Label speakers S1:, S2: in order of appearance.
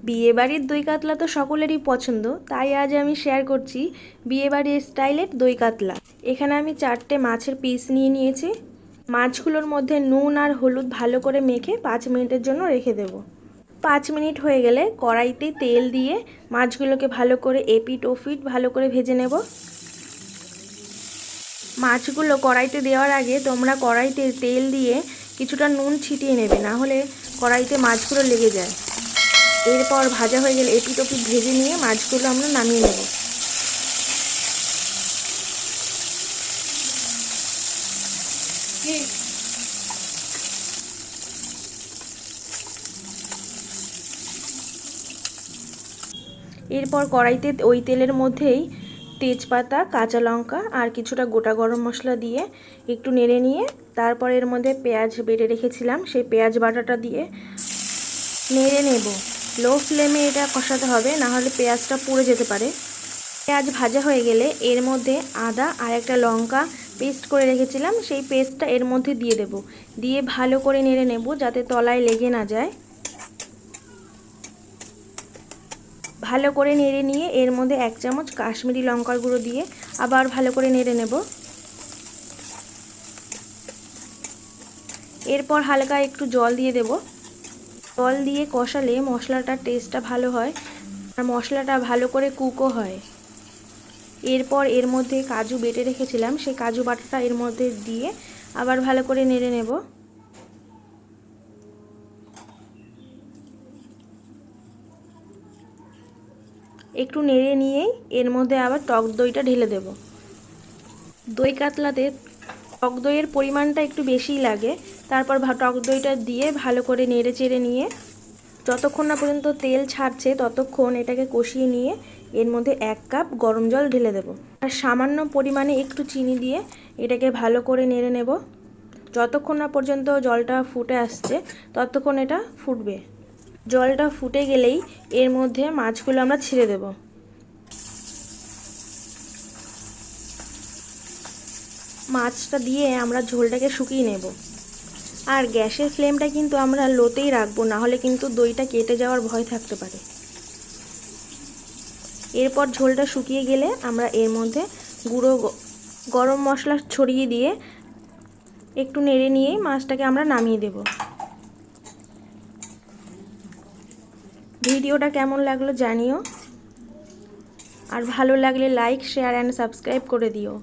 S1: বিয়েবাড়ির দই কাতলা তো সকলেরই পছন্দ, তাই আজ আমি শেয়ার করছি বিয়েবাড়ির স্টাইলের দই কাতলা। এখানে আমি 4টে মাছের পিস নিয়ে নিয়েছি। মাছগুলোর মধ্যে নুন আর হলুদ ভালো করে মেখে 5 মিনিটের জন্য রেখে দেব। 5 মিনিট হয়ে গেলে কড়াইতে তেল দিয়ে মাছগুলোকে ভালো করে এপিট ওপিট ভালো করে ভেজে নেব। মাছগুলো কড়াইতে দেওয়ার আগে তোমরা কড়াইতে তেল দিয়ে কিছুটা নুন ছিটিয়ে নেবে, না হলে কড়াইতে মাছগুলো লেগে যায়। এরপর ভাজা হয়ে গেলে এপিট ওপিট ভেজে নিয়ে মাছগুলো আমরা নামিয়ে নেব। এরপর কড়াইতে ওই তেলের মধ্যেই তেজপাতা, কাঁচা লঙ্কা আর কিছুটা গোটা গরম মশলা দিয়ে একটু নেড়ে নিয়ে তারপর এর মধ্যে পেঁয়াজ বেটে রেখেছিলাম, সেই পেঁয়াজ বাটাটা দিয়ে নেড়ে নেব। লো ফ্লেমে এটা কষাতে হবে, না হলে পেঁয়াজটা পুড়ে যেতে পারে। পেঁয়াজ ভাজা হয়ে গেলে এর মধ্যে আদা আর একটা লঙ্কা পেস্ট করে রেখেছিলাম, সেই পেস্টটা এর মধ্যে দিয়ে দেব। দিয়ে ভালো করে নেড়ে নেব যাতে তলায় লেগে না যায়। ভালো করে নেড়ে নিয়ে এর মধ্যে 1 চামচ কাশ্মীরি লঙ্কার গুঁড়ো দিয়ে আবার ভালো করে নেড়ে নেব। এরপর হালকা একটু জল দিয়ে দেব। জল দিয়ে কষালে মশলাটার টেস্টটা ভালো হয় আর মশলাটা ভালো করে কুকও হয়। এরপর এর মধ্যে কাজু বেটে রেখেছিলাম, সেই কাজু বাটাটা এর মধ্যে দিয়ে আবার ভালো করে নেড়ে নেব। একটু নেড়ে নিয়েই এর মধ্যে আবার টক দইটা ঢেলে দেব। দই কাতলাতে টক দইয়ের পরিমাণটা একটু বেশিই লাগে। তারপর টক দইটা দিয়ে ভালো করে নেড়ে চেড়ে নিয়ে যতক্ষণ না পর্যন্ত তেল ছাড়ছে ততক্ষণ এটাকে কষিয়ে নিয়ে এর মধ্যে 1 কাপ গরম জল ঢেলে দেব। আর সামান্য পরিমাণে একটু চিনি দিয়ে এটাকে ভালো করে নেড়ে নেব। যতক্ষণ না পর্যন্ত জলটা ফুটে আসছে ততক্ষণ এটা ফুটবে। জলটা ফুটে গেলেই এর মধ্যে মাছগুলো আমরা ছেড়ে দেব। মাছটা দিয়ে আমরা ঝোলটাকে শুকিয়ে নেব। আর গ্যাসের ফ্লেমটা কিন্তু আমরা লোতেই রাখবো, না হলে কিন্তু দইটা কেটে যাওয়ার ভয় থাকতে পারে। এরপর ঝোলটা শুকিয়ে গেলে আমরা এর মধ্যে গুঁড়ো গরম মশলা ছড়িয়ে দিয়ে একটু নেড়ে নিয়েই মাছটাকে আমরা নামিয়ে দেব। ভিডিওটা কেমন লাগলো জানিও, আর ভালো লাগলে লাইক, শেয়ার অ্যান্ড সাবস্ক্রাইব করে দিও।